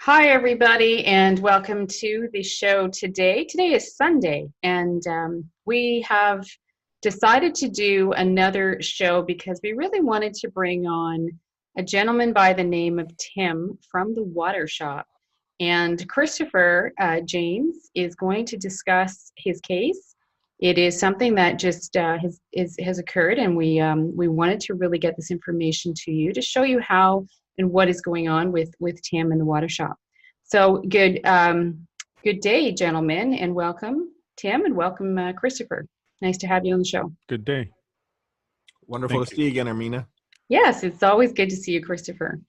Hi, everybody, and welcome to the show today. Today is Sunday, and we have decided to do another show because we really wanted to bring on a gentleman by the name of Tim from the Water Shop. And Christopher James is going to discuss his case. It is something that just has occurred, and we wanted to really get this information to you to show you how and what is going on with Tim and the Water Shop. So good day, gentlemen, and welcome Tim and welcome Christopher. Nice to have you on the show. Good day. Wonderful to see you again, Amina. Yes, it's always good to see you, Christopher.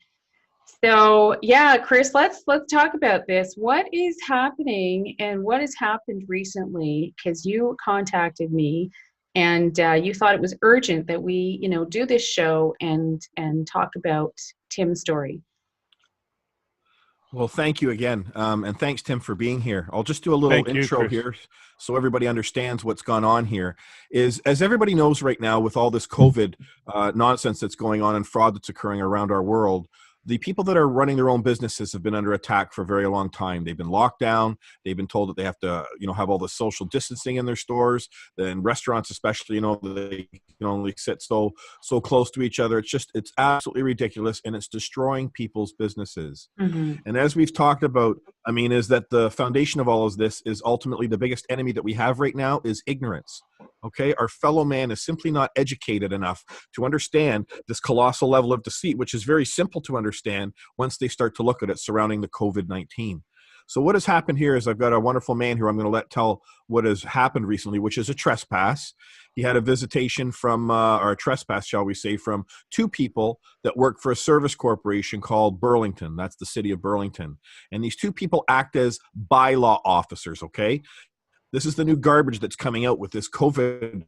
So yeah, Chris, let's talk about this. What is happening and what has happened recently? Because you contacted me and you thought it was urgent that we, do this show and talk about Tim's story. Well, thank you again. And thanks, Tim, for being here. I'll just do a little intro here so everybody understands what's gone on here. As everybody knows right now, with all this COVID nonsense that's going on and fraud that's occurring around our world, the people that are running their own businesses have been under attack for a very long time. They've been locked down. They've been told that they have to, have all the social distancing in their stores. Then restaurants, especially, they can only sit so close to each other. It's absolutely ridiculous, and it's destroying people's businesses. Mm-hmm. And as we've talked about, is that the foundation of all of this is ultimately the biggest enemy that we have right now is ignorance. Okay, our fellow man is simply not educated enough to understand this colossal level of deceit, which is very simple to understand once they start to look at it surrounding the COVID-19. So what has happened here is I've got a wonderful man here I'm going to let tell what has happened recently, which is a trespass. He had a visitation from, or a trespass, shall we say, from two people that work for a service corporation called Burlington. That's the city of Burlington. And these two people act as bylaw officers, okay? This is the new garbage that's coming out with this COVID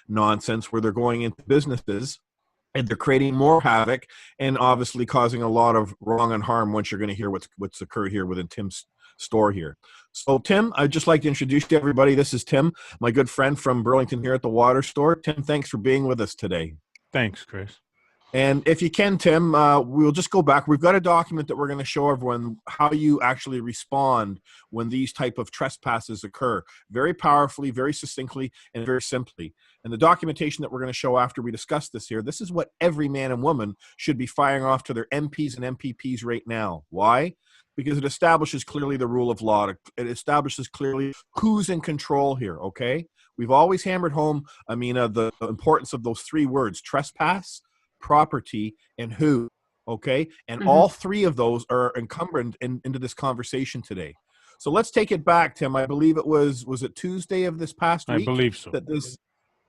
nonsense where they're going into businesses and they're creating more havoc and obviously causing a lot of wrong and harm once you're going to hear what's occurred here within Tim's store here. So Tim, I'd just like to introduce to everybody. This is Tim, my good friend from Burlington here at the Water Store. Tim, thanks for being with us today. Thanks, Chris. And if you can, Tim, we'll just go back. We've got a document that we're going to show everyone how you actually respond when these type of trespasses occur. Very powerfully, very succinctly, and very simply. And the documentation that we're going to show after we discuss this here, this is what every man and woman should be firing off to their MPs and MPPs right now. Why? Because it establishes clearly the rule of law. It establishes clearly who's in control here, okay? We've always hammered home, Amina, the importance of those three words: trespass, property, and who, okay? And all three of those are encumbered into this conversation today. So let's take it back, Tim. I believe it was it Tuesday of this past week? I believe so.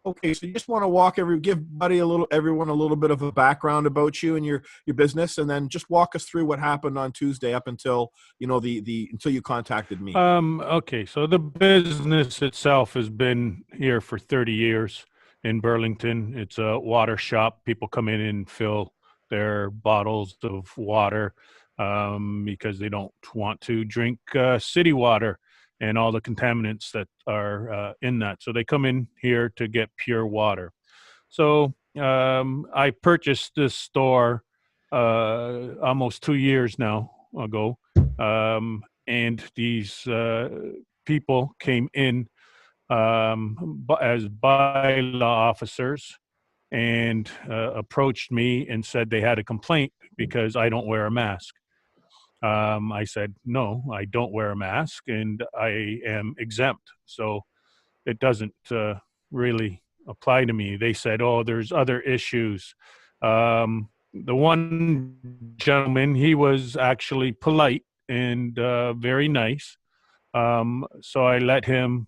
Okay, so you just want to give everyone a little bit of a background about you and your business, and then just walk us through what happened on Tuesday up until, until you contacted me. Okay, so the business itself has been here for 30 years. In Burlington. It's a water shop. People come in and fill their bottles of water because they don't want to drink city water and all the contaminants that are in that. So they come in here to get pure water. So I purchased this store almost 2 years now ago, and these people came in as bylaw officers and approached me and said they had a complaint because I don't wear a mask. I said, no, I don't wear a mask and I am exempt. So it doesn't really apply to me. They said, oh, there's other issues. The one gentleman, he was actually polite and very nice. So I let him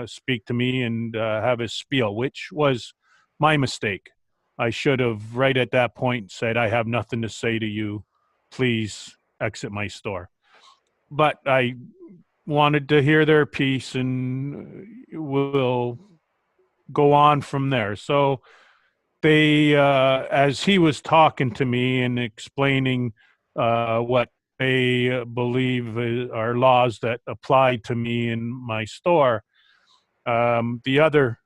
speak to me and have his spiel, which was my mistake. I should have right at that point said, I have nothing to say to you. Please exit my store. But I wanted to hear their piece and we'll go on from there. So they, as he was talking to me and explaining what they believe are laws that apply to me in my store. The other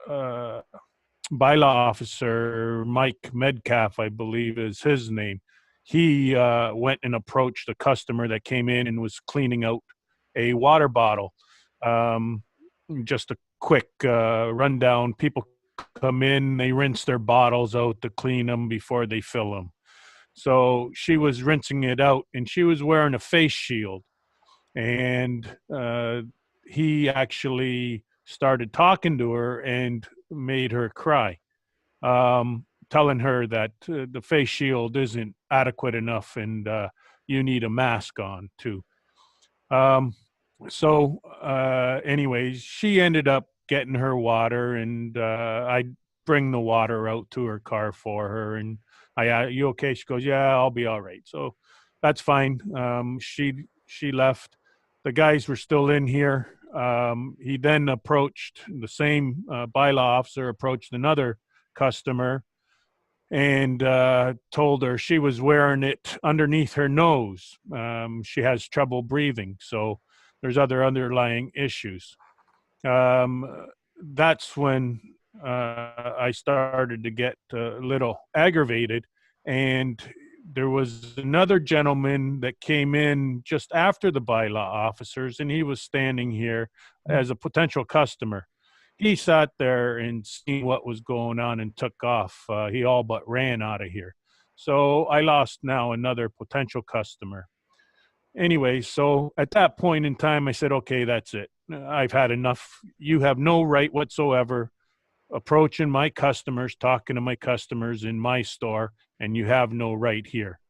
bylaw officer, Mike Medcalf, I believe is his name, he went and approached a customer that came in and was cleaning out a water bottle. Just a quick rundown. People come in, they rinse their bottles out to clean them before they fill them. So she was rinsing it out, and she was wearing a face shield. And he actually started talking to her and made her cry, telling her that the face shield isn't adequate enough and you need a mask on too. Anyways, she ended up getting her water, and I bring the water out to her car for her. And you okay? She goes, yeah, I'll be all right. So that's fine. She left. The guys were still in here. He then approached the same bylaw officer, approached another customer, and told her she was wearing it underneath her nose. She has trouble breathing, so there's other underlying issues. That's when I started to get a little aggravated, and there was another gentleman that came in just after the bylaw officers, and he was standing here as a potential customer. He sat there and seen what was going on and took off. He all but ran out of here. So I lost now another potential customer. Anyway, so at that point in time, I said, okay, that's it. I've had enough. You have no right whatsoever approaching my customers, talking to my customers in my store, and you have no right here.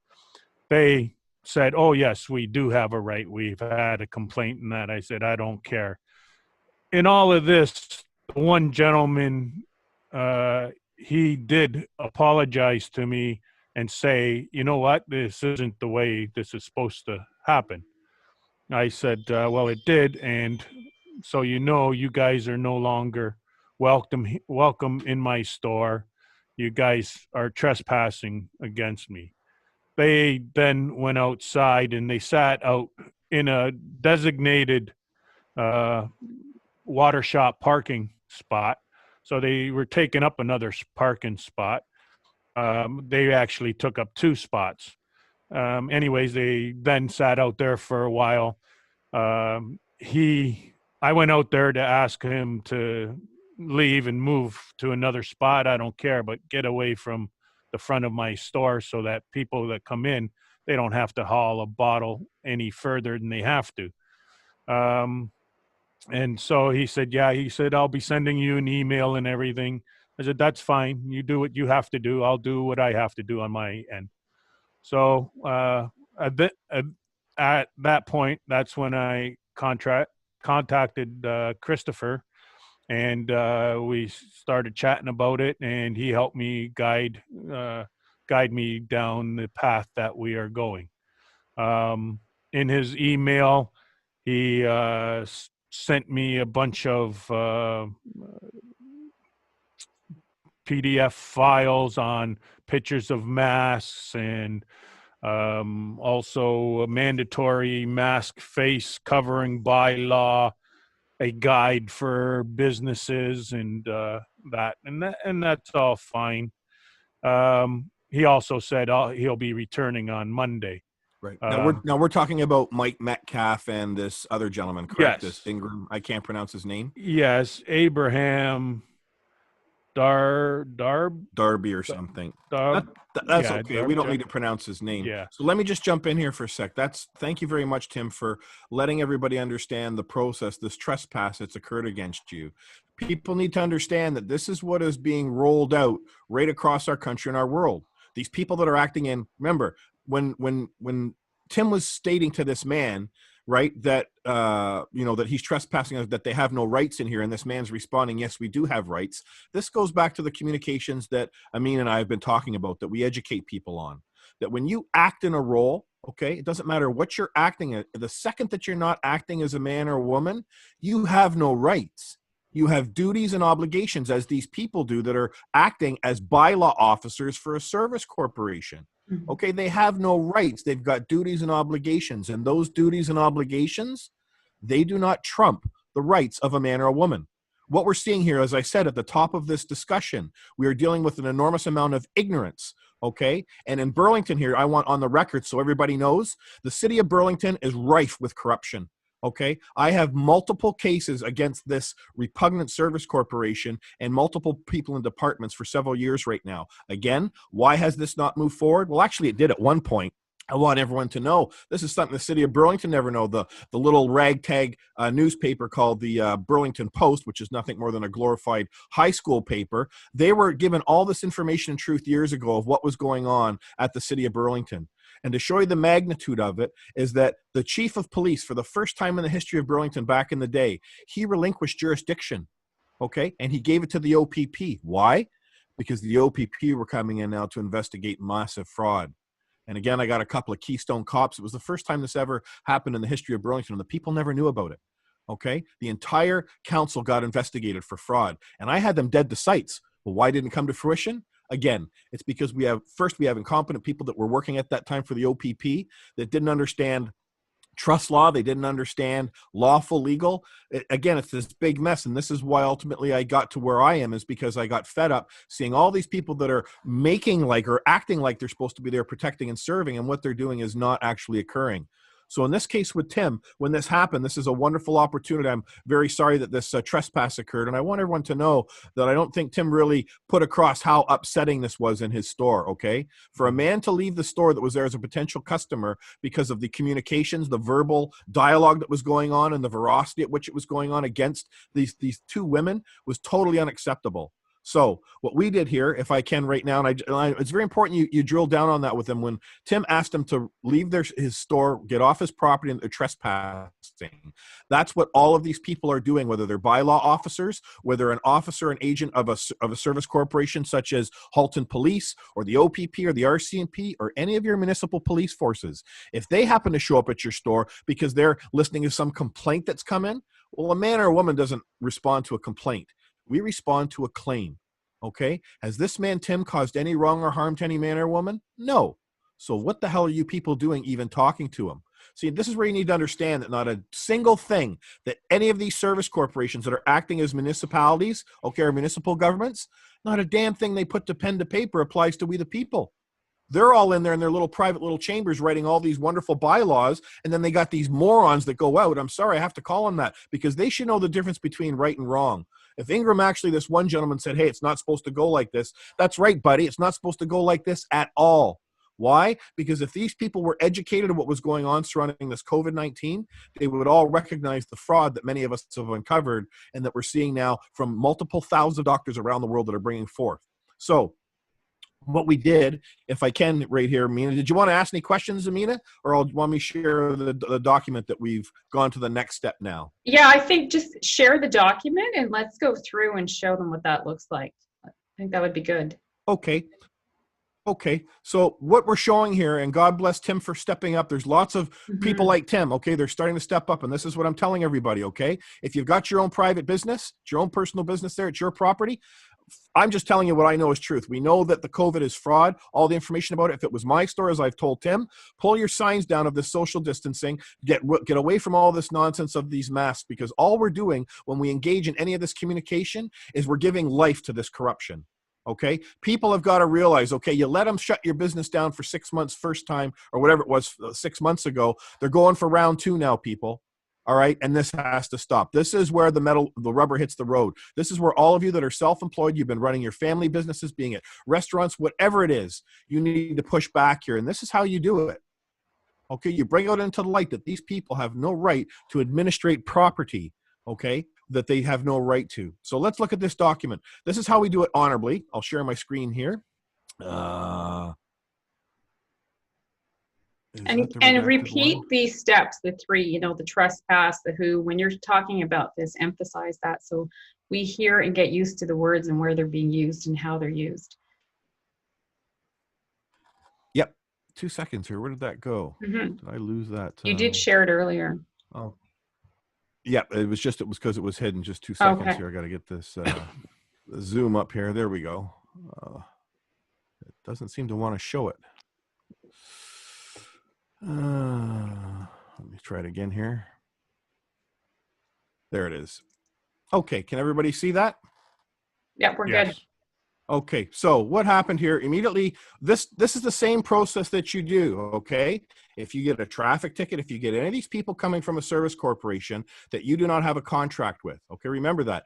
They said, oh, yes, we do have a right. We've had a complaint in that. I said, I don't care. In all of this, one gentleman, he did apologize to me and say, you know what, this isn't the way this is supposed to happen. I said, well, it did. And so, you guys are no longer welcome in my store. You guys are trespassing against me. They then went outside and they sat out in a designated water shop parking spot. So they were taking up another parking spot. They actually took up 2 spots. Anyways, they then sat out there for a while. I went out there to ask him to leave and move to another spot. I don't care, but get away from the front of my store so that people that come in, they don't have to haul a bottle any further than they have to. And so he said, yeah, he said, I'll be sending you an email and everything. I said, that's fine. You do what you have to do. I'll do what I have to do on my end. So at that point, that's when I contacted Christopher, and we started chatting about it, and he helped me guide me down the path that we are going. In his email, he sent me a bunch of PDF files on pictures of masks, and also a mandatory mask face covering bylaw, a guide for businesses, and that's all fine. He also said he'll be returning on Monday. Right. Now we're talking about Mike Metcalf and this other gentleman, correct? Yes. This Ingram. I can't pronounce his name. Yes, Abraham Darby or something. That's yeah, okay. We don't need to pronounce his name. Yeah. So let me just jump in here for a sec. Thank you very much, Tim, for letting everybody understand the process, this trespass that's occurred against you. People need to understand that this is what is being rolled out right across our country and our world. These people that are acting in, remember, when Tim was stating to this man, right, that that he's trespassing, that they have no rights in here, and this man's responding, yes, we do have rights. This goes back to the communications that Amina and I have been talking about, that we educate people on. That when you act in a role, okay, it doesn't matter what you're acting at. The second that you're not acting as a man or a woman, you have no rights. You have duties and obligations, as these people do that are acting as bylaw officers for a service corporation. Okay, they have no rights. They've got duties and obligations, and those duties and obligations, they do not trump the rights of a man or a woman. What we're seeing here, as I said at the top of this discussion, we are dealing with an enormous amount of ignorance Okay. And in Burlington here, I want on the record so everybody knows the city of Burlington is rife with corruption. Okay. I have multiple cases against this repugnant service corporation and multiple people in departments for several years right now. Again, why has this not moved forward? Well, actually, it did at one point. I want everyone to know this is something the city of Burlington never know. The little ragtag newspaper called the Burlington Post, which is nothing more than a glorified high school paper, they were given all this information and truth years ago of what was going on at the city of Burlington. And to show you the magnitude of it is that the chief of police, for the first time in the history of Burlington back in the day, he relinquished jurisdiction, okay? And he gave it to the OPP. Why? Because the OPP were coming in now to investigate massive fraud. And again, I got a couple of Keystone cops. It was the first time this ever happened in the history of Burlington, and the people never knew about it. Okay? The entire council got investigated for fraud, and I had them dead to sights. Well, why didn't it come to fruition? Again, it's because we have incompetent people that were working at that time for the OPP that didn't understand trust law. They didn't understand lawful legal. Again, it's this big mess. And this is why ultimately I got to where I am, is because I got fed up seeing all these people that are making like or acting like they're supposed to be there protecting and serving, and what they're doing is not actually occurring. So in this case with Tim, when this happened, this is a wonderful opportunity. I'm very sorry that this trespass occurred. And I want everyone to know that I don't think Tim really put across how upsetting this was in his store, okay? For a man to leave the store that was there as a potential customer because of the communications, the verbal dialogue that was going on, and the veracity at which it was going on against these two women was totally unacceptable. So what we did here, if I can right now, and it's very important you drill down on that with him. When Tim asked him to leave his store, get off his property, and they're trespassing, that's what all of these people are doing, whether they're bylaw officers, whether an officer, an agent of a service corporation such as Halton Police or the OPP or the RCMP or any of your municipal police forces. If they happen to show up at your store because they're listening to some complaint that's come in, well, a man or a woman doesn't respond to a complaint. We respond to a claim, okay? Has this man, Tim, caused any wrong or harm to any man or woman? No. So what the hell are you people doing even talking to him? See, this is where you need to understand that not a single thing that any of these service corporations that are acting as municipalities, okay, or municipal governments, not a damn thing they put to pen to paper applies to we the people. They're all in there in their little private little chambers writing all these wonderful bylaws, and then they got these morons that go out. I'm sorry, I have to call them that, because they should know the difference between right and wrong. If Ingram actually, this one gentleman said, hey, it's not supposed to go like this, that's right, buddy. It's not supposed to go like this at all. Why? Because if these people were educated on what was going on surrounding this COVID-19, they would all recognize the fraud that many of us have uncovered and that we're seeing now from multiple thousands of doctors around the world that are bringing forth. So what we did, if I can right here, Amina, did you want to ask any questions, Amina? Or want me to share the document that we've gone to the next step now? Yeah, I think just share the document and let's go through and show them what that looks like. I think that would be good. Okay. Okay, so what we're showing here, and God bless Tim for stepping up. There's lots of people like Tim, okay? They're starting to step up, and this is what I'm telling everybody, okay? If you've got your own private business, it's your own personal business there, it's your property, I'm just telling you what I know is truth. We know that the COVID is fraud, all the information about it. If it was my store, as I've told Tim, pull your signs down of this social distancing, get away from all this nonsense of these masks, because all we're doing when we engage in any of this communication is we're giving life to this corruption. Okay, people have got to realize, okay, you let them shut your business down for 6 months first time, or whatever it was 6 months ago. They're going for round 2 now, people. All right, and this has to stop. This is where the rubber hits the road. This is where all of you that are self-employed, you've been running your family businesses, being it restaurants, whatever it is, you need to push back here. And this is how you do it. Okay, you bring out into the light that these people have no right to administrate property, okay, that they have no right to. So let's look at this document. This is how we do it honorably. I'll share my screen here. And repeat these steps, the 3, you know, the trespass, the who, when you're talking about this, emphasize that so we hear and get used to the words and where they're being used and how they're used. Yep. 2 seconds here. Where did that go? Did I lose that? You did share it earlier. Oh. Yeah, it was because it was hidden. Just 2 seconds here. I got to get this zoom up here. There we go. It doesn't seem to want to show it. Let me try it again here. There it is. Okay, can everybody see that? Yeah, we're good. Okay, so what happened here immediately? This is the same process that you do, okay? If you get a traffic ticket, if you get any of these people coming from a service corporation that you do not have a contract with, okay, remember that.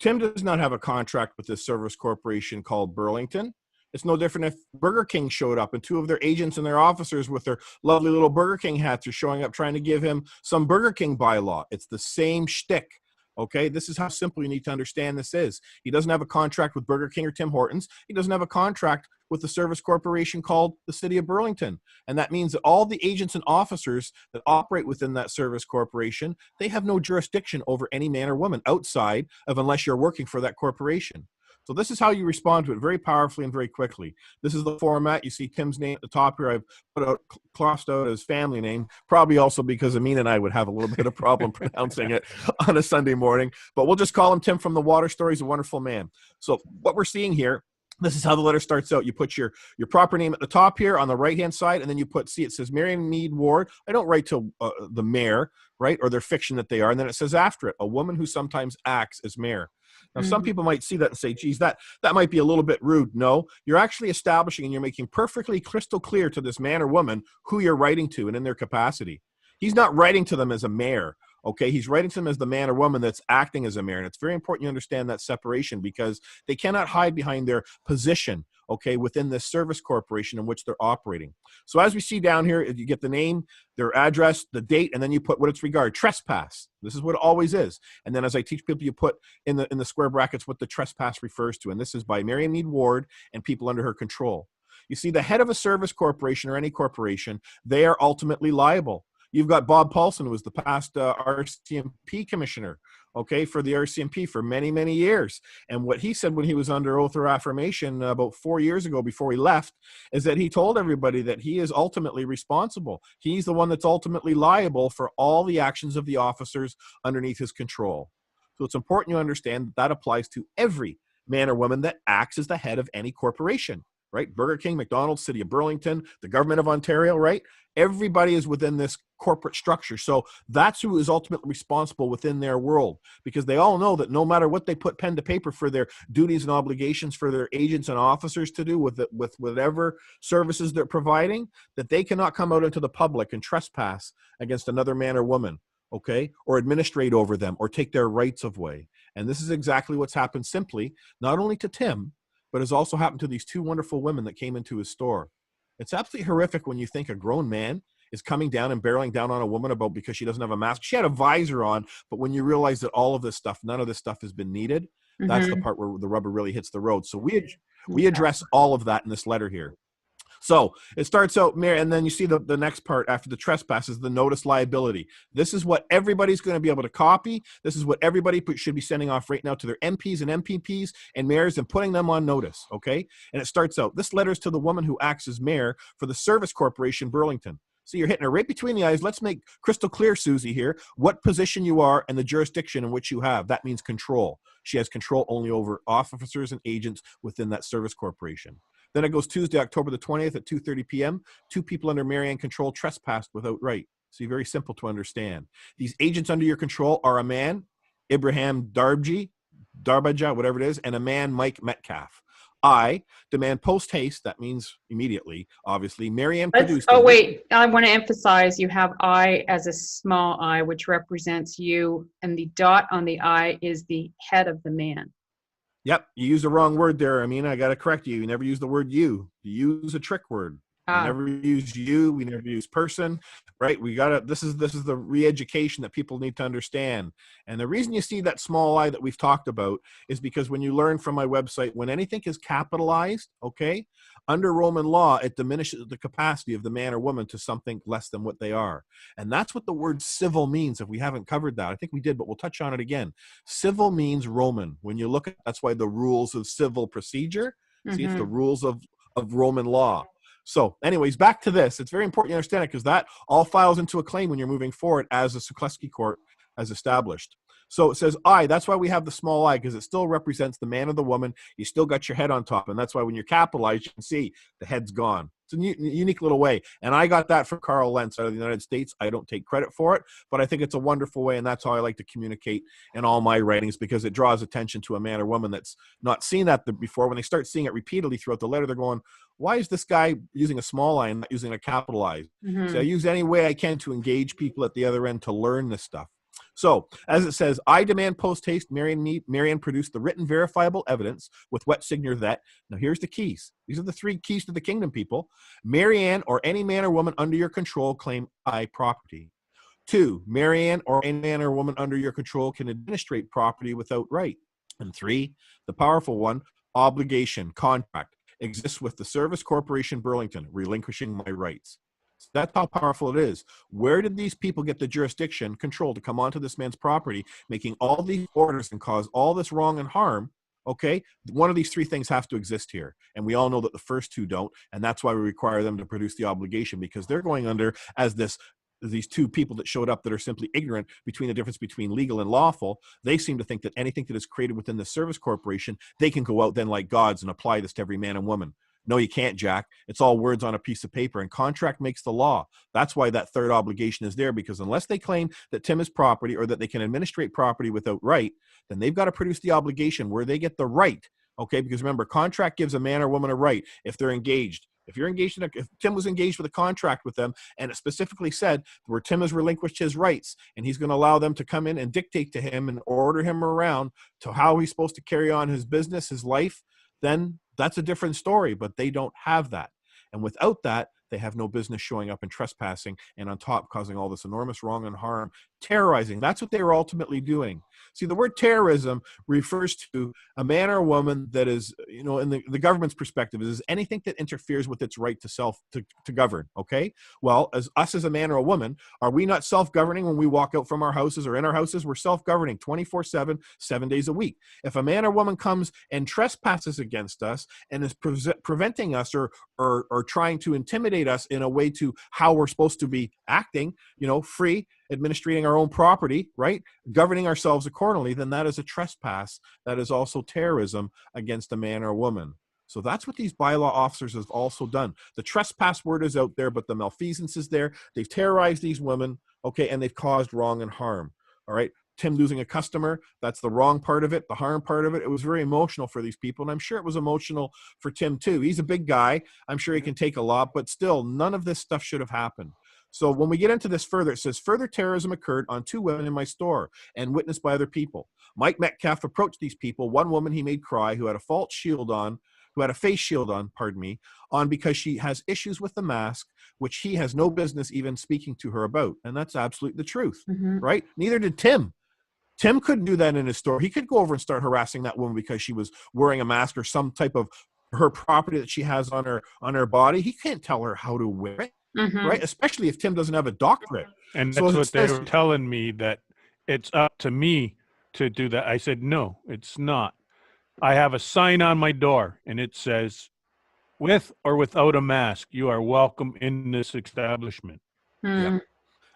Tim does not have a contract with this service corporation called Burlington. It's no different if Burger King showed up and two of their agents and their officers with their lovely little Burger King hats are showing up trying to give him some Burger King bylaw. It's the same shtick. Okay, this is how simple you need to understand this is. He doesn't have a contract with Burger King or Tim Hortons. He doesn't have a contract with the service corporation called the City of Burlington. And that means that all the agents and officers that operate within that service corporation, they have no jurisdiction over any man or woman outside of unless you're working for that corporation. So this is how you respond to it very powerfully and very quickly. This is the format. You see Tim's name at the top here. I've put out, crossed out his family name, probably also because Amina and I would have a little bit of problem pronouncing it on a Sunday morning. But we'll just call him Tim from the Water Story. He's a wonderful man. So what we're seeing here, this is how the letter starts out. You put your proper name at the top here on the right-hand side, and then you put, see, it says Marion Mead Ward. I don't write to the mayor, right, or their fiction that they are. And then it says after it, a woman who sometimes acts as mayor. Now, some people might see that and say, geez, that might be a little bit rude. No, you're actually establishing and you're making perfectly crystal clear to this man or woman who you're writing to and in their capacity. He's not writing to them as a mayor. Okay, he's writing to them as the man or woman that's acting as a mayor. And it's very important you understand that separation because they cannot hide behind their position, okay, within this service corporation in which they're operating. So as we see down here, you get the name, their address, the date, and then you put what it's regarded, trespass. This is what it always is. And then as I teach people, you put in the square brackets what the trespass refers to. And this is by Marion Mead Ward and people under her control. You see, the head of a service corporation or any corporation, they are ultimately liable. You've got Bob Paulson, who was the past RCMP commissioner, okay, for the RCMP for many, many years. And what he said when he was under oath or affirmation about 4 years ago before he left is that he told everybody that he is ultimately responsible. He's the one that's ultimately liable for all the actions of the officers underneath his control. So it's important you understand that that applies to every man or woman that acts as the head of any corporation. Right? Burger King, McDonald's, City of Burlington, the government of Ontario, right? Everybody is within this corporate structure. So that's who is ultimately responsible within their world because they all know that no matter what they put pen to paper for their duties and obligations for their agents and officers to do with whatever services they're providing, that they cannot come out into the public and trespass against another man or woman, okay? Or administrate over them or take their rights away. And this is exactly what's happened simply, not only to Tim, but has also happened to these two wonderful women that came into his store. It's absolutely horrific when you think a grown man is coming down and barreling down on a woman about because she doesn't have a mask. She had a visor on, but when you realize that all of this stuff, none of this stuff has been needed, that's the part where the rubber really hits the road. So we address all of that in this letter here. So it starts out, and then you see the next part after the trespass is the notice liability. This is what everybody's going to be able to copy. This is what everybody should be sending off right now to their MPs and MPPs and mayors and putting them on notice, okay? And it starts out, this letter is to the woman who acts as mayor for the Service Corporation Burlington. So you're hitting her right between the eyes. Let's make crystal clear, Susie, here, what position you are and the jurisdiction in which you have. That means control. She has control only over officers and agents within that service corporation. Then it goes Tuesday, October the 20th at 2:30 p.m. Two people under Marianne control trespassed without right. So very simple to understand. These agents under your control are a man, Ibrahim Darbaja, whatever it is, and a man, Mike Metcalf. I demand post haste, that means immediately, obviously. Marianne produced. Oh, wait, I want to emphasize you have I as a small I, which represents you, and the dot on the I is the head of the man. Yep, you used the wrong word there, Amina. I got to correct you. You never use the word you. You use a trick word. We never use you. We never use person, right? We got to, this is the re-education that people need to understand. And the reason you see that small I that we've talked about is because when you learn from my website, when anything is capitalized, okay, under Roman law, it diminishes the capacity of the man or woman to something less than what they are. And that's what the word civil means. If we haven't covered that, I think we did, but we'll touch on it again. Civil means Roman. When you look at, that's why the rules of civil procedure, see, it's the rules of Roman law. So anyways, back to this. It's very important you understand it because that all files into a claim when you're moving forward as the Sukleski court has established. So it says I, that's why we have the small I, because it still represents the man or the woman. You still got your head on top. And that's why when you're capitalized, you can see the head's gone. It's a unique little way. And I got that from Carl Lentz out of the United States. I don't take credit for it, but I think it's a wonderful way. And that's how I like to communicate in all my writings, because it draws attention to a man or woman that's not seen that before. When they start seeing it repeatedly throughout the letter, they're going, why is this guy using a small I and not using a capital I? So I use any way I can to engage people at the other end to learn this stuff. So, as it says, I demand post haste Marian produce the written verifiable evidence with wet signature that, now here's the keys. These are the 3 keys to the kingdom, people. Marianne or any man or woman under your control claim I property. 2, Marianne or any man or woman under your control can administrate property without right. And 3, the powerful one, obligation, contract, exists with the Service Corporation Burlington, relinquishing my rights. That's how powerful it is. Where did these people get the jurisdiction, control to come onto this man's property, making all these orders and cause all this wrong and harm? Okay, one of these 3 things have to exist here. And we all know that the first 2 don't. And that's why we require them to produce the obligation, because they're going under as these 2 people that showed up that are simply ignorant between the difference between legal and lawful. They seem to think that anything that is created within the Service Corporation, they can go out then like gods and apply this to every man and woman. No, you can't, Jack. It's all words on a piece of paper, and contract makes the law. That's why that 3rd obligation is there, because unless they claim that Tim is property or that they can administrate property without right, then they've got to produce the obligation where they get the right. Okay, because remember, contract gives a man or woman a right if they're engaged. If you're engaged if Tim was engaged with a contract with them, and it specifically said where Tim has relinquished his rights, and he's going to allow them to come in and dictate to him and order him around to how he's supposed to carry on his business, his life, then that's a different story. But they don't have that. And without that, they have no business showing up and trespassing, and on top causing all this enormous wrong and harm, terrorizing. That's what they were ultimately doing. See, the word terrorism refers to a man or a woman that is, in the government's perspective, is anything that interferes with its right to govern, okay? Well, as a man or a woman, are we not self-governing when we walk out from our houses or in our houses? We're self-governing 24/7, 7 days a week. If a man or woman comes and trespasses against us and is preventing us or trying to intimidate us in a way to how we're supposed to be acting, free, administrating our own property, right? Governing ourselves accordingly, then that is a trespass. That is also terrorism against a man or woman. So that's what these bylaw officers have also done. The trespass word is out there, but the malfeasance is there. They've terrorized these women, okay, and they've caused wrong and harm, all right? Tim losing a customer, that's the wrong part of it. The harm part of it, it was very emotional for these people, and I'm sure it was emotional for Tim too. He's a big guy. I'm sure he can take a lot, but still, none of this stuff should have happened. So when we get into this further, it says, further terrorism occurred on 2 women in my store and witnessed by other people. Mike Metcalf approached these people. One woman he made cry, who had a false shield on, who had a face shield on, because she has issues with the mask, which he has no business even speaking to her about. And that's absolutely the truth, right? Neither did Tim. Tim couldn't do that in his store. He could go over and start harassing that woman because she was wearing a mask or some type of her property that she has on her body. He can't tell her how to wear it. Right? Especially if Tim doesn't have a doctorate. And that's what they were telling me, that it's up to me to do that. I said, no, it's not. I have a sign on my door and it says, with or without a mask, you are welcome in this establishment. Yeah.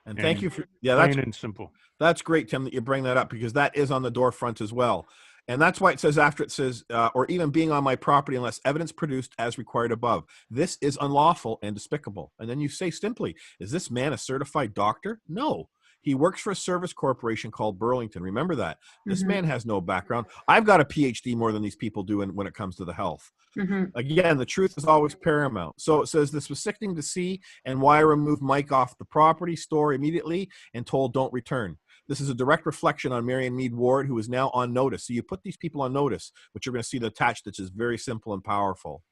And thank you for, plain and simple. That's great, Tim, that you bring that up, because that is on the door front as well. And that's why it says after it says, or even being on my property unless evidence produced as required above. This is unlawful and despicable. And then you say simply, is this man a certified doctor? No. He works for a service corporation called Burlington. Remember that. This man has no background. I've got a PhD more than these people do when it comes to the health. Again, the truth is always paramount. So it says, this was sickening to see, and why I removed Mike off the property store immediately and told don't return. This is a direct reflection on Marion Mead Ward, who is now on notice. So you put these people on notice, but you're going to see the attached, which is very simple and powerful.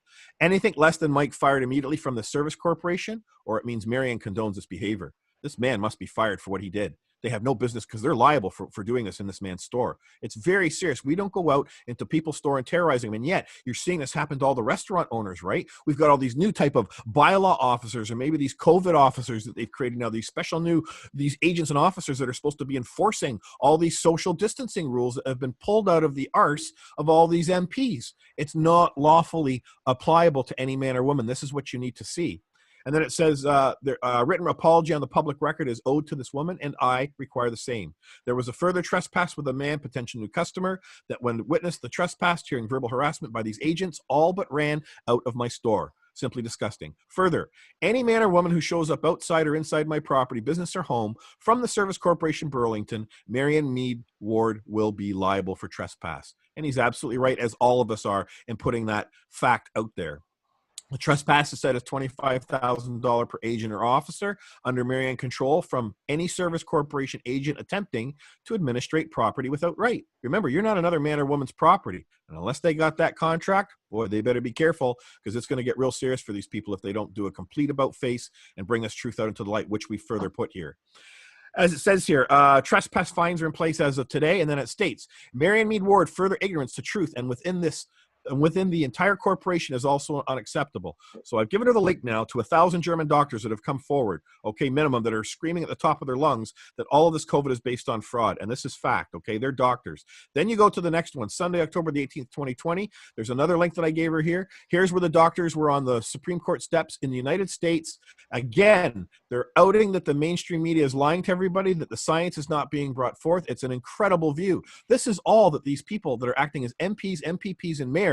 Anything less than Mike fired immediately from the service corporation, or it means Marion condones this behavior. This man must be fired for what he did. They have no business, because they're liable for doing this in this man's store. It's very serious. We don't go out into people's store and terrorizing them. And yet you're seeing this happen to all the restaurant owners, right? We've got all these new type of bylaw officers, or maybe these COVID officers that they've created now, these special these agents and officers that are supposed to be enforcing all these social distancing rules that have been pulled out of the arse of all these MPs. It's not lawfully applicable to any man or woman. This is what you need to see. And then it says, written apology on the public record is owed to this woman, and I require the same. There was a further trespass with a man, potential new customer, that when witnessed the trespass, hearing verbal harassment by these agents, all but ran out of my store. Simply disgusting. Further, any man or woman who shows up outside or inside my property, business, or home from the Service Corporation Burlington, Marion Mead Ward will be liable for trespass. And he's absolutely right, as all of us are, in putting that fact out there. The trespass is set as $25,000 per agent or officer under Marion control from any Service Corporation agent attempting to administrate property without right. Remember, you're not another man or woman's property. And unless they got that contract, boy, they better be careful, because it's going to get real serious for these people if they don't do a complete about face and bring this truth out into the light, which we further put here. As it says here, trespass fines are in place as of today, and then it states, Marion Mead Ward, further ignorance to truth and within the entire corporation is also unacceptable. So I've given her the link now to 1,000 German doctors that have come forward, okay, minimum, that are screaming at the top of their lungs that all of this COVID is based on fraud. And this is fact, okay? They're doctors. Then you go to the next one, Sunday, October the 18th, 2020. There's another link that I gave her here. Here's where the doctors were on the Supreme Court steps in the United States. Again, they're outing that the mainstream media is lying to everybody, that the science is not being brought forth. It's an incredible view. This is all that these people that are acting as MPs, MPPs, and mayors,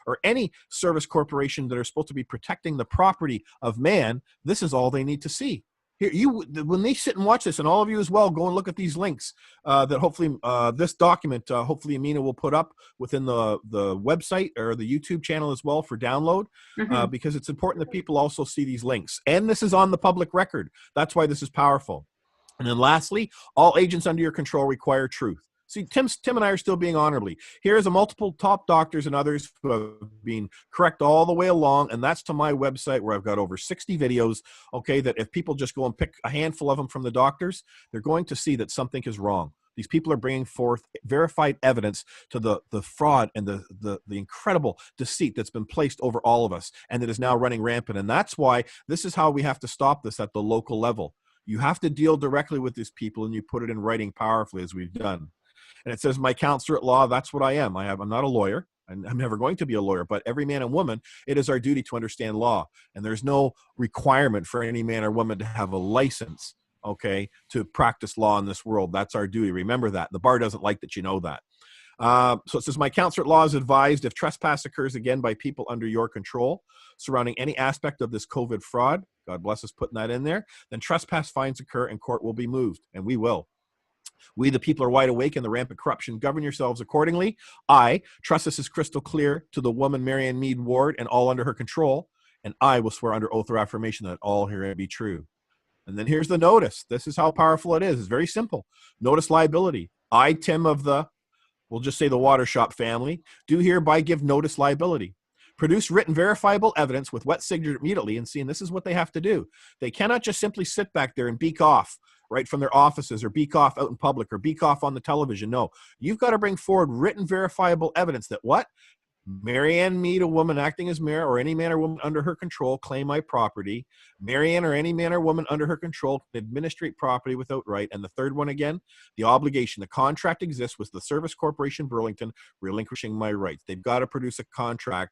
or any service corporation that are supposed to be protecting the property of man, this is all they need to see. Here, when they sit and watch this, and all of you as well, go and look at these links that hopefully this document, hopefully Amina will put up within the website or the YouTube channel as well for download, because it's important that people also see these links. And this is on the public record. That's why this is powerful. And then lastly, all agents under your control require truth. See, Tim and I are still being honorably. Here's a multiple top doctors and others who have been correct all the way along, and that's to my website where I've got over 60 videos, okay, that if people just go and pick a handful of them from the doctors, they're going to see that something is wrong. These people are bringing forth verified evidence to the fraud and the incredible deceit that's been placed over all of us, and that is now running rampant. And that's why this is how we have to stop this at the local level. You have to deal directly with these people, and you put it in writing powerfully, as we've done. And it says, my counselor at law, that's what I am. I'm not a lawyer, and I'm never going to be a lawyer, but every man and woman, it is our duty to understand law. And there's no requirement for any man or woman to have a license, okay, to practice law in this world. That's our duty. Remember that. The bar doesn't like that you know that. So it says, my counselor at law is advised if trespass occurs again by people under your control surrounding any aspect of this COVID fraud, God bless us putting that in there, then trespass fines occur and court will be moved, and we will. We, the people, are wide awake in the rampant corruption. Govern yourselves accordingly. I trust this is crystal clear to the woman Marion Mead Ward and all under her control, and I will swear under oath or affirmation that all herein be true. And then here's the notice. This is how powerful it is. It's very simple. Notice liability. I, Tim of the, we'll just say the Water Shop family, do hereby give notice liability. Produce written verifiable evidence with wet signature immediately, and see, and this is what they have to do. They cannot just simply sit back there and beak off right from their offices, or beak off out in public, or beak off on the television. No, you've got to bring forward written verifiable evidence that what? Marianne Mead, a woman acting as mayor, or any man or woman under her control, claim my property. Marianne or any man or woman under her control can administrate property without right. And the third one again, the obligation. The contract exists with the Service Corporation Burlington, relinquishing my rights. They've got to produce a contract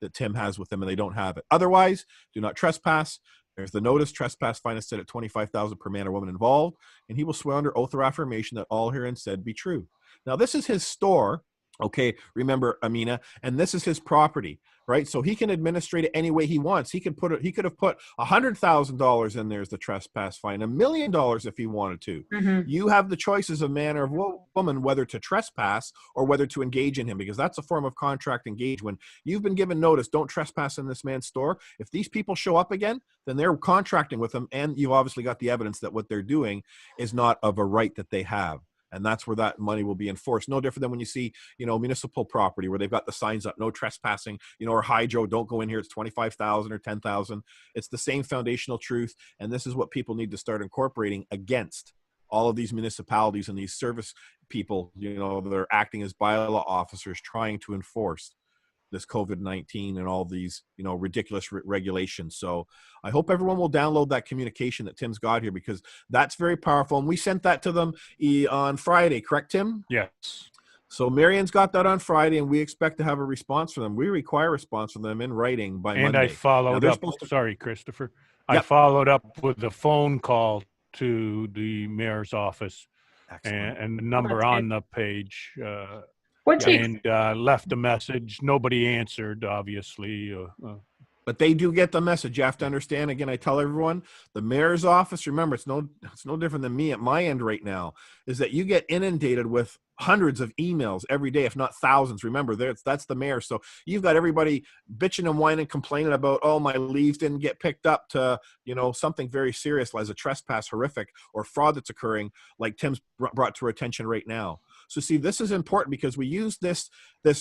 that Tim has with them, and they don't have it. Otherwise, do not trespass. There's the notice. Trespass fine is set at $25,000 per man or woman involved, and he will swear under oath or affirmation that all herein said be true. Now, this is his store. Okay, remember, Amina, and this is his property, right? So he can administrate it any way he wants. He could have put $100,000 in there as the trespass fine, $1 million if he wanted to. You have the choice as a man or woman whether to trespass or whether to engage in him, because that's a form of contract engagement. You've been given notice, don't trespass in this man's store. If these people show up again, then they're contracting with him, and you've obviously got the evidence that what they're doing is not of a right that they have. And that's where that money will be enforced. No different than when you see, municipal property where they've got the signs up, no trespassing, or hydro, don't go in here, it's 25,000 or 10,000. It's the same foundational truth. And this is what people need to start incorporating against all of these municipalities and these service people, that are acting as bylaw officers trying to enforce this COVID-19 and all these, ridiculous regulations. So I hope everyone will download that communication that Tim's got here, because that's very powerful. And we sent that to them on Friday, correct, Tim? Yes. So Marianne's got that on Friday, and we expect to have a response from them. We require a response from them in writing by Monday. And I followed up. Sorry, Christopher. Yep. I followed up with a phone call to the mayor's office and the number on the page. And left a message. Nobody answered, obviously. But they do get the message. You have to understand, again, I tell everyone, the mayor's office, remember, it's no different than me at my end right now, is that you get inundated with hundreds of emails every day, if not thousands. Remember, that's the mayor. So you've got everybody bitching and whining, complaining about, oh, my leaves didn't get picked up, to, something very serious as a trespass, horrific, or fraud that's occurring, like Tim's brought to our attention right now. So see, this is important because we use this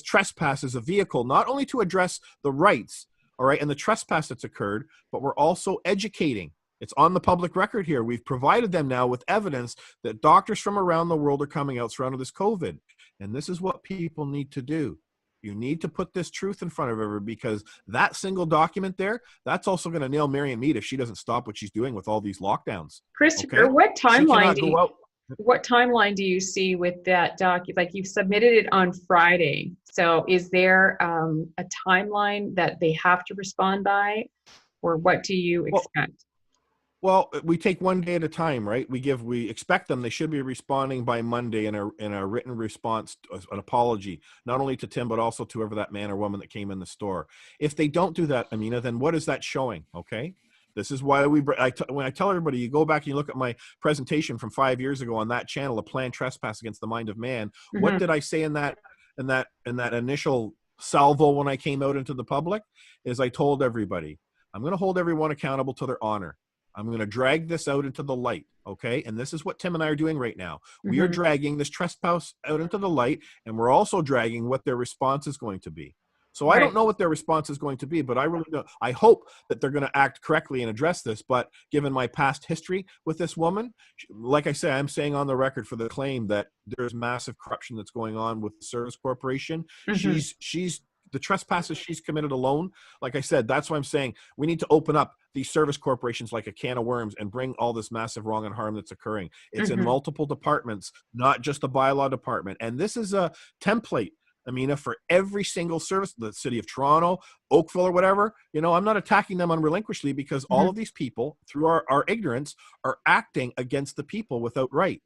trespass as a vehicle, not only to address the rights, all right, and the trespass that's occurred, but we're also educating. It's on the public record here. We've provided them now with evidence that doctors from around the world are coming out surrounded with this COVID. And this is what people need to do. You need to put this truth in front of everyone, because that single document there, that's also going to nail Marion Mead if she doesn't stop what she's doing with all these lockdowns. Christopher, Okay? what timeline do you see with that document? Like, you've submitted it on Friday. So is there a timeline that they have to respond by, or what do you expect? Well, we take one day at a time, right? We expect them. They should be responding by Monday in a written response, an apology, not only to Tim, but also to whoever that man or woman that came in the store. If they don't do that, Amina, then what is that showing? Okay. This is why when I tell everybody, you go back and you look at my presentation from 5 years ago on that channel, A Planned Trespass Against the Mind of Man. Mm-hmm. What did I say in that initial salvo when I came out into the public? Is I told everybody, I'm going to hold everyone accountable to their honor. I'm going to drag this out into the light, okay? And this is what Tim and I are doing right now. Mm-hmm. We are dragging this trespass out into the light, and we're also dragging what their response is going to be. So I don't know what their response is going to be, but I really don't. I hope that they're going to act correctly and address this. But given my past history with this woman, like I say, I'm saying on the record for the claim that there's massive corruption that's going on with the Service Corporation. Mm-hmm. She's the trespasses she's committed alone. Like I said, that's why I'm saying we need to open up these service corporations like a can of worms and bring all this massive wrong and harm that's occurring. It's in multiple departments, not just the bylaw department. And this is a template, Amina, for every single service, the city of Toronto, Oakville, or whatever. I'm not attacking them unrelinquishedly, because all of these people, through our ignorance, are acting against the people without right.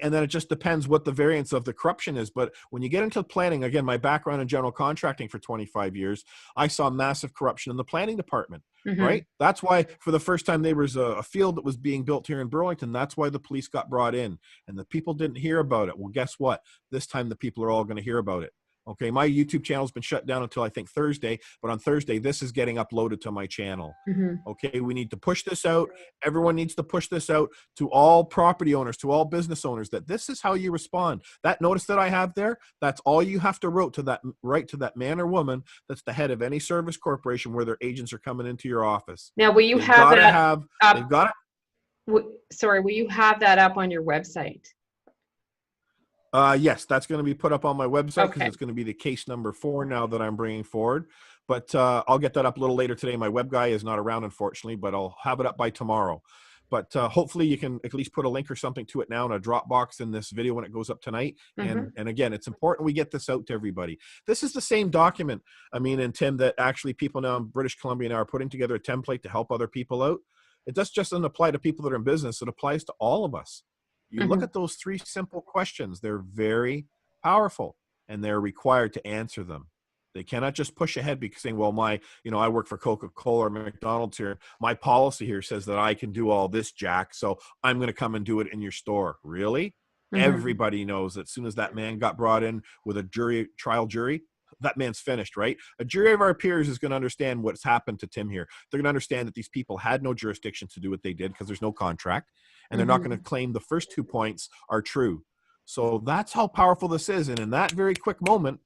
And then it just depends what the variance of the corruption is. But when you get into planning, again, my background in general contracting for 25 years, I saw massive corruption in the planning department, right? That's why for the first time there was a field that was being built here in Burlington. That's why the police got brought in, and the people didn't hear about it. Well, guess what? This time the people are all going to hear about it. Okay, my YouTube channel's been shut down until I think Thursday, but on Thursday, this is getting uploaded to my channel. Okay, we need to push this out. Everyone needs to push this out to all property owners, to all business owners, that this is how you respond. That notice that I have there, that's all you have to write to that man or woman that's the head of any service corporation where their agents are coming into your office. Now, will you have that up? Sorry, will you have that up on your website? Yes, that's going to be put up on my website, because it's going to be the case number 4 now that I'm bringing forward. But I'll get that up a little later today. My web guy is not around, unfortunately, but I'll have it up by tomorrow. But hopefully you can at least put a link or something to it now in a Dropbox in this video when it goes up tonight. And again, it's important we get this out to everybody. This is the same document, I mean, and Tim, that actually people now in British Columbia now are putting together a template to help other people out. It just doesn't apply to people that are in business. It applies to all of us. You look at those 3 simple questions. They're very powerful, and they're required to answer them. They cannot just push ahead because saying, well, I work for Coca-Cola or McDonald's here. My policy here says that I can do all this, Jack, so I'm going to come and do it in your store. Really? Everybody knows that as soon as that man got brought in with a trial jury, that man's finished, right? A jury of our peers is going to understand what's happened to Tim here. They're going to understand that these people had no jurisdiction to do what they did because there's no contract, and they're not going to claim the first 2 points are true. So that's how powerful this is. And in that very quick moment,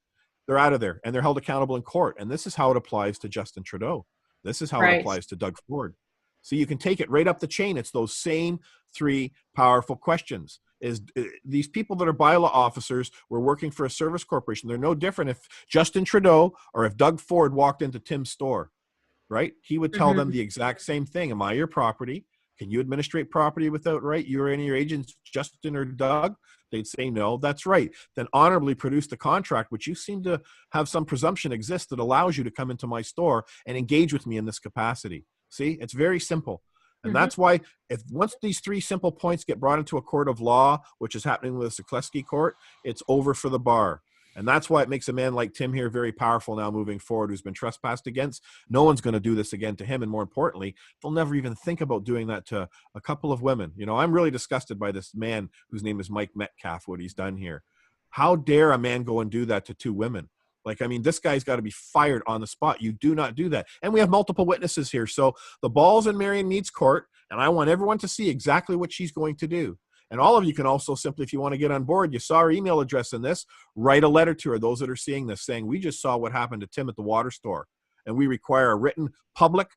they're out of there and they're held accountable in court. And this is how it applies to Justin Trudeau. This is how it applies to Doug Ford. So you can take it right up the chain. It's those same 3 powerful questions. These people that are bylaw officers were working for a service corporation. They're no different if Justin Trudeau or if Doug Ford walked into Tim's store, right? He would tell them the exact same thing. Am I your property? Can you administrate property without right? You or any of your agents, Justin or Doug? They'd say, no, that's right. Then honorably produce the contract, which you seem to have some presumption exists that allows you to come into my store and engage with me in this capacity. See, it's very simple. And that's why once these 3 simple points get brought into a court of law, which is happening with the Sekleski court, it's over for the bar. And that's why it makes a man like Tim here very powerful now moving forward, who's been trespassed against. No one's going to do this again to him. And more importantly, they'll never even think about doing that to a couple of women. You know, I'm really disgusted by this man whose name is Mike Metcalf, what he's done here. How dare a man go and do that to two women? Like, I mean, this guy's got to be fired on the spot. You do not do that. And we have multiple witnesses here. So the ball's in Marion Mead's court, and I want everyone to see exactly what she's going to do. And all of you can also simply, if you want to get on board, you saw her email address in this, write a letter to her, those that are seeing this, saying, we just saw what happened to Tim at the water store, and we require a written public,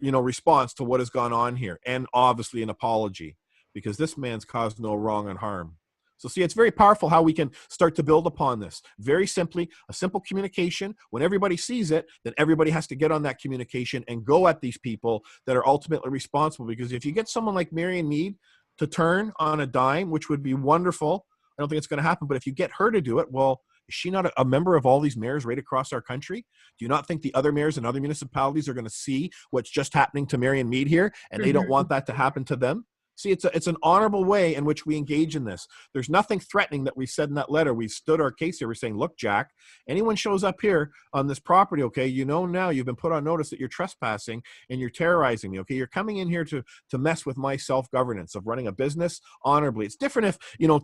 response to what has gone on here, and obviously an apology, because this man's caused no wrong and harm. So see, it's very powerful how we can start to build upon this. Very simply, a simple communication. When everybody sees it, then everybody has to get on that communication and go at these people that are ultimately responsible. Because if you get someone like Marion Mead to turn on a dime, which would be wonderful, I don't think it's going to happen, but if you get her to do it, well, is she not a member of all these mayors right across our country? Do you not think the other mayors and other municipalities are going to see what's just happening to Marion Mead here, and they don't want that to happen to them? See, it's an honorable way in which we engage in this. There's nothing threatening that we said in that letter. We stood our case here. We're saying, look, Jack, anyone shows up here on this property, okay, now you've been put on notice that you're trespassing and you're terrorizing me, okay? You're coming in here to mess with my self-governance of running a business honorably. It's different if,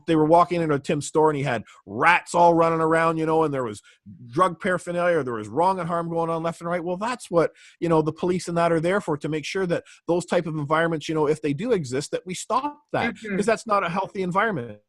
they were walking into Tim's store and he had rats all running around, and there was drug paraphernalia, or there was wrong and harm going on left and right. Well, that's what, the police and that are there for, to make sure that those type of environments, if they do exist, that we stop that, because that's not a healthy environment.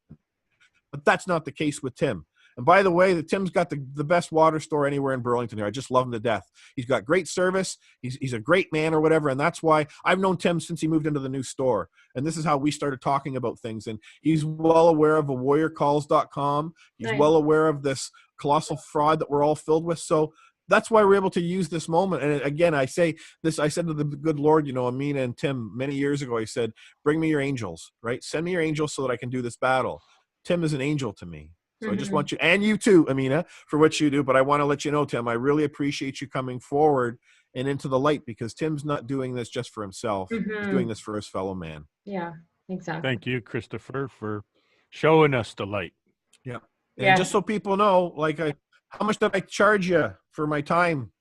But that's not the case with Tim. And by the way, Tim's got the best water store anywhere in Burlington here. I just love him to death. He's got great service. He's a great man or whatever. And that's why I've known Tim since he moved into the new store. And this is how we started talking about things. And he's well aware of warriorcalls.com. He's well aware of this colossal fraud that we're all filled with. So that's why we're able to use this moment. And again, I said to the good Lord, Amina and Tim many years ago, I said, bring me your angels, right? Send me your angels so that I can do this battle. Tim is an angel to me. So I just want you, and you too, Amina, for what you do. But I want to let you know, Tim, I really appreciate you coming forward and into the light, because Tim's not doing this just for himself. He's doing this for his fellow man. Yeah, exactly. Thank you, Christopher, for showing us the light. Yeah. And just so people know, how much did I charge you for my time?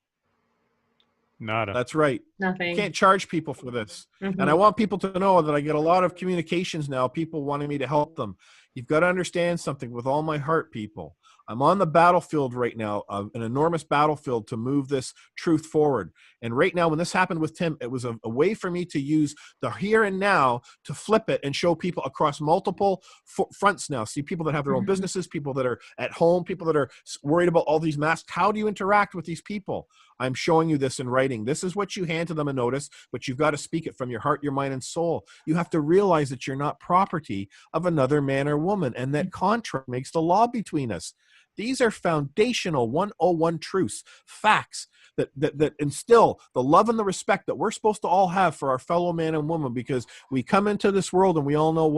Nada. That's right. Nothing. You can't charge people for this. And I want people to know that I get a lot of communications now, people wanting me to help them. You've got to understand something with all my heart, people. I'm on the battlefield right now, an enormous battlefield to move this truth forward. And right now, when this happened with Tim, it was a way for me to use the here and now to flip it and show people across multiple fronts now. See people that have their own businesses, people that are at home, people that are worried about all these masks. How do you interact with these people? I'm showing you this in writing. This is what you hand to them a notice, but you've got to speak it from your heart, your mind, and soul. You have to realize that you're not property of another man or woman, and that contract makes the law between us. These are foundational 101 truths, facts that instill the love and the respect that we're supposed to all have for our fellow man and woman, because we come into this world and we all know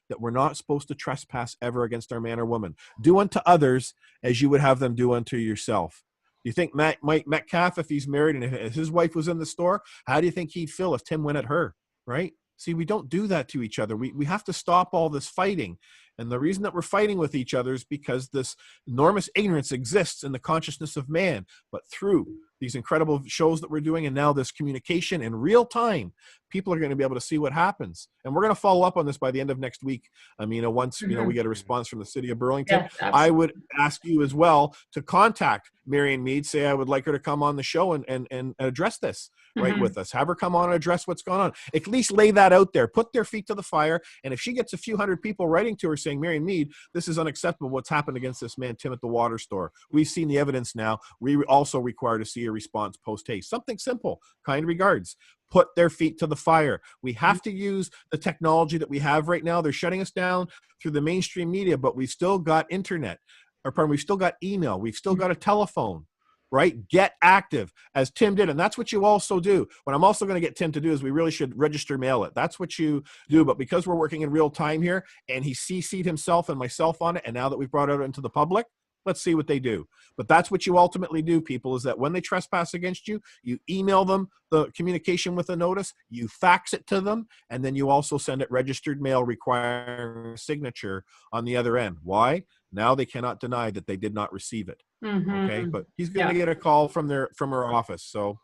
that we're not supposed to trespass ever against our man or woman. Do unto others as you would have them do unto yourself. You think Mike Metcalf, if he's married and if his wife was in the store, how do you think he'd feel if Tim went at her, right? See, we don't do that to each other. We have to stop all this fighting. And the reason that we're fighting with each other is because this enormous ignorance exists in the consciousness of man. But through these incredible shows that we're doing, and now this communication in real time, people are going to be able to see what happens. And we're going to follow up on this by the end of next week. Amina, once we get a response from the city of Burlington, Yes, I would ask you as well to contact Marion Mead, say I would like her to come on the show and address this right with us. Have her come on and address what's going on. At least lay that out there. Put their feet to the fire. And if she gets a few hundred people writing to her saying, Marion Mead, this is unacceptable what's happened against this man Tim at the water store. We've seen the evidence now. We also require to see a response post-haste. Something simple. Kind regards. Put their feet to the fire. We have to use the technology that we have right now. They're shutting us down through the mainstream media, but we've still got internet. We've still got email. We've still got a telephone, right? Get active, as Tim did. And that's what you also do. What I'm also going to get Tim to do is we really should register mail it. That's what you do. But because we're working in real time here, and he CC'd himself and myself on it, and now that we've brought it out into the public, let's see what they do. But that's what you ultimately do, people, is that when they trespass against you, you email them the communication with a notice, you fax it to them, and then you also send it registered mail requiring a signature on the other end. Why? Now they cannot deny that they did not receive it. Okay, Mhm. but he's going to get a call from her office. So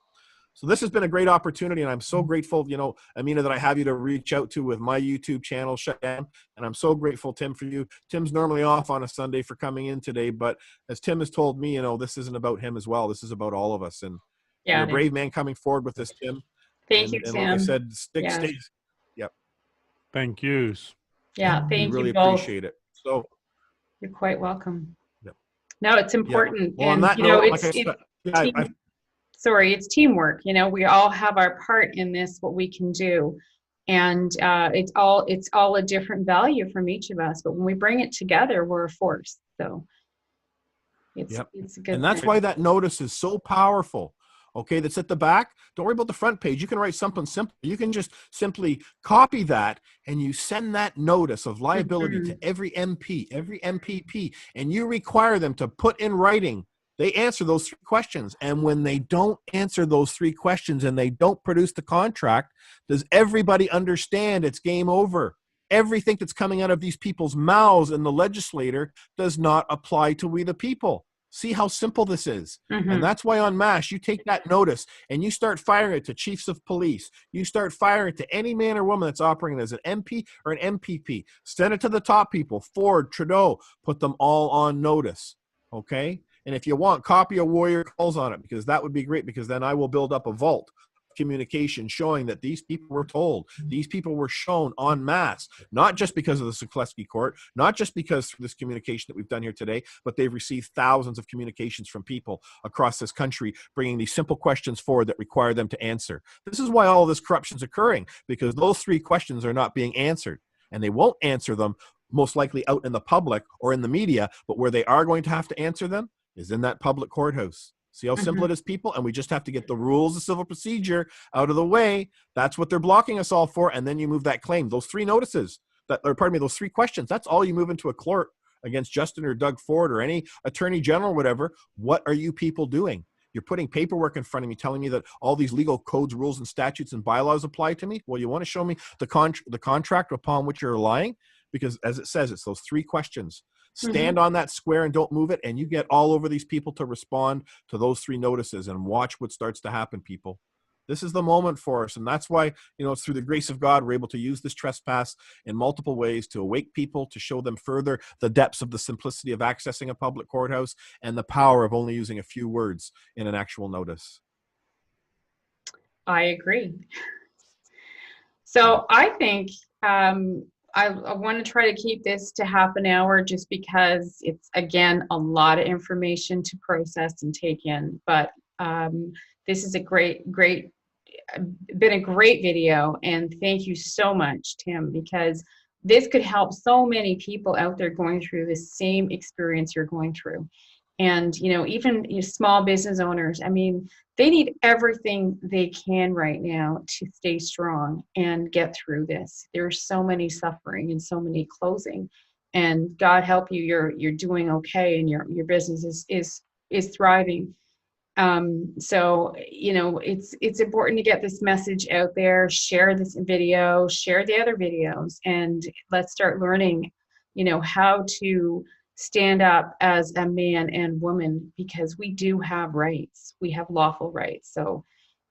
this has been a great opportunity, and I'm so grateful, Amina, that I have you to reach out to with my YouTube channel shut down. And I'm so grateful, Tim, for you. Tim's normally off on a Sunday for coming in today, but as Tim has told me, this isn't about him as well. This is about all of us. And Yeah, you're a it is. brave man coming forward with this, Tim. Thank you, And like I Tim. said, Yes. stay. Yep. Thank yous. Yeah, We thank really you both. appreciate it. So You're quite welcome. Yep. No, it's important. Well, on And that note, like I said, it's teamwork. We all have our part in this, what we can do. And it's all a different value from each of us. But when we bring it together, we're a force. So it's a good and that's thing. why that notice is so powerful. Okay, that's at the back. Don't worry about the front page. You can write something simple. You can just simply copy that and you send that notice of liability to every MP, every MPP, and you require them to put in writing they answer those 3 questions. And when they don't answer those 3 questions and they don't produce the contract, does everybody understand it's game over? Everything that's coming out of these people's mouths and the legislator does not apply to we the people. See how simple this is. And that's why on MASH, you take that notice and you start firing it to chiefs of police. You start firing it to any man or woman that's operating as an MP or an MPP. Send it to the top people, Ford, Trudeau, put them all on notice. Okay? And if you want, copy a warrior calls on it, because that would be great, because then I will build up a vault of communication showing that these people were told, these people were shown en masse, not just because of the Sokleski court, not just because through this communication that we've done here today, but they've received thousands of communications from people across this country bringing these simple questions forward that require them to answer. This is why all of this corruption is occurring, because those 3 questions are not being answered, and they won't answer them most likely out in the public or in the media, but where they are going to have to answer them is in that public courthouse. See how simple it is, people? And we just have to get the rules of civil procedure out of the way. That's what they're blocking us all for. And then you move that claim. Those 3 notices, those 3 questions, that's all you move into a court against Justin or Doug Ford or any attorney general or whatever. What are you people doing? You're putting paperwork in front of me telling me that all these legal codes, rules, and statutes and bylaws apply to me. Well, you want to show me the contract upon which you're relying? Because as it says, it's those 3 questions. Stand on that square and don't move it, and you get all over these people to respond to those 3 notices, and watch what starts to happen, people. This is the moment for us, and that's why, it's through the grace of God we're able to use this trespass in multiple ways to awake people, to show them further the depths of the simplicity of accessing a public courthouse and the power of only using a few words in an actual notice. I agree. So I think I want to try to keep this to half an hour, just because it's, again, a lot of information to process and take in. But this is been a great video. And thank you so much, Tim, because this could help so many people out there going through the same experience you're going through. And, even small business owners, they need everything they can right now to stay strong and get through this. There's so many suffering and so many closing, and God help you, you're doing okay, and your business is thriving. So, it's important to get this message out there, share this video, share the other videos, and let's start learning, how to stand up as a man and woman, because we do have rights. We have lawful rights. So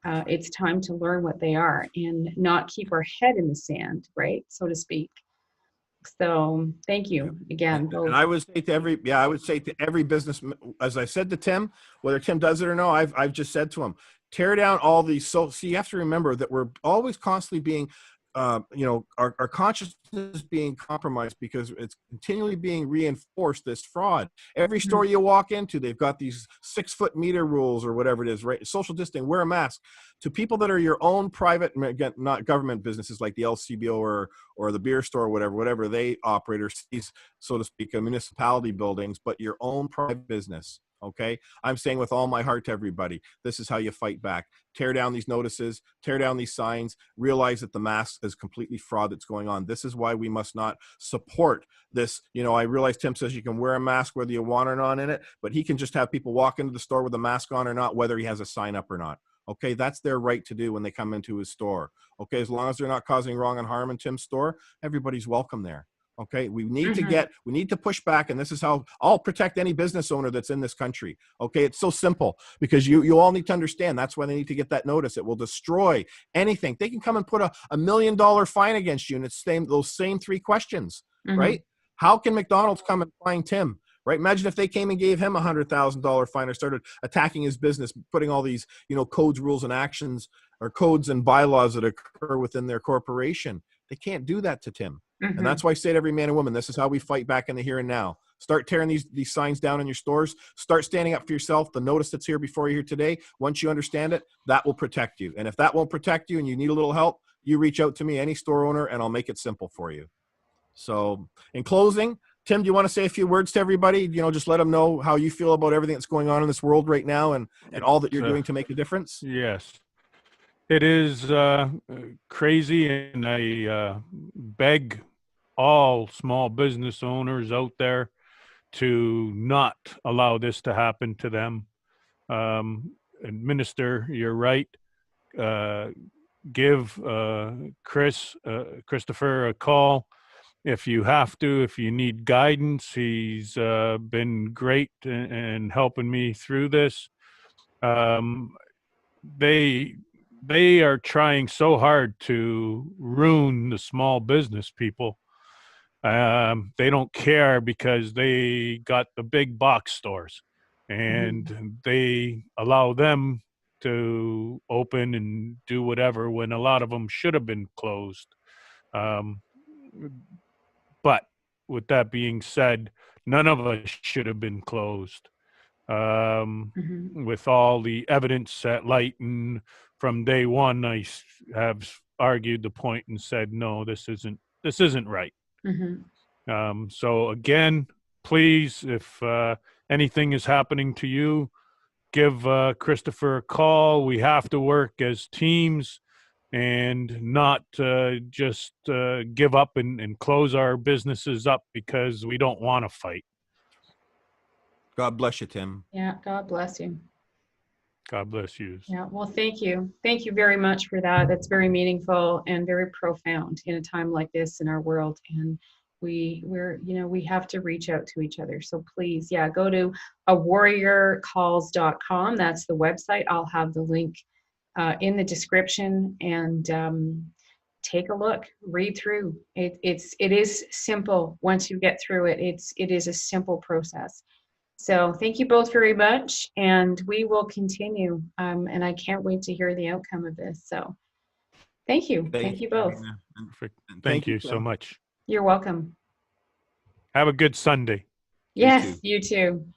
it's time to learn what they are and not keep our head in the sand, right, so to speak. So thank you again. Both. And I would say to every business, as I said to Tim, whether Tim does it or no, I've just said to him, tear down all these. So you have to remember that we're always constantly being, our consciousness is being compromised, because it's continually being reinforced, this fraud. Every store you walk into, they've got these 6-foot meter rules or whatever it is, right? Social distancing, wear a mask. To people that are your own private, again, not government businesses like the LCBO or the beer store, or whatever they operate, or these, so to speak, municipality buildings, but your own private business. Okay, I'm saying with all my heart to everybody, this is how you fight back. Tear down these notices, tear down these signs, realize that the mask is completely fraud that's going on. This is why we must not support this. I realize Tim says you can wear a mask whether you want or not in it, but he can just have people walk into the store with a mask on or not, whether he has a sign up or not. Okay, that's their right to do when they come into his store. Okay, as long as they're not causing wrong and harm in Tim's store, everybody's welcome there. Okay, we need to push back, and this is how I'll protect any business owner that's in this country. Okay, it's so simple, because you all need to understand that's why they need to get that notice. It will destroy anything. They can come and put a $1 million fine against you, and it's those same 3 questions, right? How can McDonald's come and fine Tim? Right? Imagine if they came and gave him $100,000 fine or started attacking his business, putting all these, codes, rules, and actions, or codes and bylaws that occur within their corporation. They can't do that to Tim. And that's why I say to every man and woman, this is how we fight back in the here and now. Start tearing these signs down in your stores. Start standing up for yourself. The notice that's here before you here today, once you understand it, that will protect you. And if that won't protect you and you need a little help, you reach out to me, any store owner, and I'll make it simple for you. So in closing, Tim, do you want to say a few words to everybody? Just let them know how you feel about everything that's going on in this world right now, and all that you're doing to make a difference. Yes. It is crazy, and I beg all small business owners out there to not allow this to happen to them. Minister, you're right. Give Christopher a call if you have to, if you need guidance. He's been great in helping me through this. They are trying so hard to ruin the small business people. They don't care because they got the big box stores, and they allow them to open and do whatever when a lot of them should have been closed. But with that being said, none of us should have been closed. With all the evidence at light, and from day one, I have argued the point and said, no, this isn't right. So again, please, if anything is happening to you, give Christopher a call. We have to work as teams and not just give up and close our businesses up because we don't want to fight. God bless you, Tim. Yeah, God bless you. God bless you. Yeah, well, thank you. Thank you very much for that. That's very meaningful and very profound in a time like this in our world. And we have to reach out to each other. So please, go to awarriorcalls.com. That's the website. I'll have the link in the description, and take a look, read through. It is simple. Once you get through it, it is a simple process. So thank you both very much, and we will continue. And I can't wait to hear the outcome of this. So thank you. Thank you both. Thank you so much. You're welcome. Have a good Sunday. Yes, you too.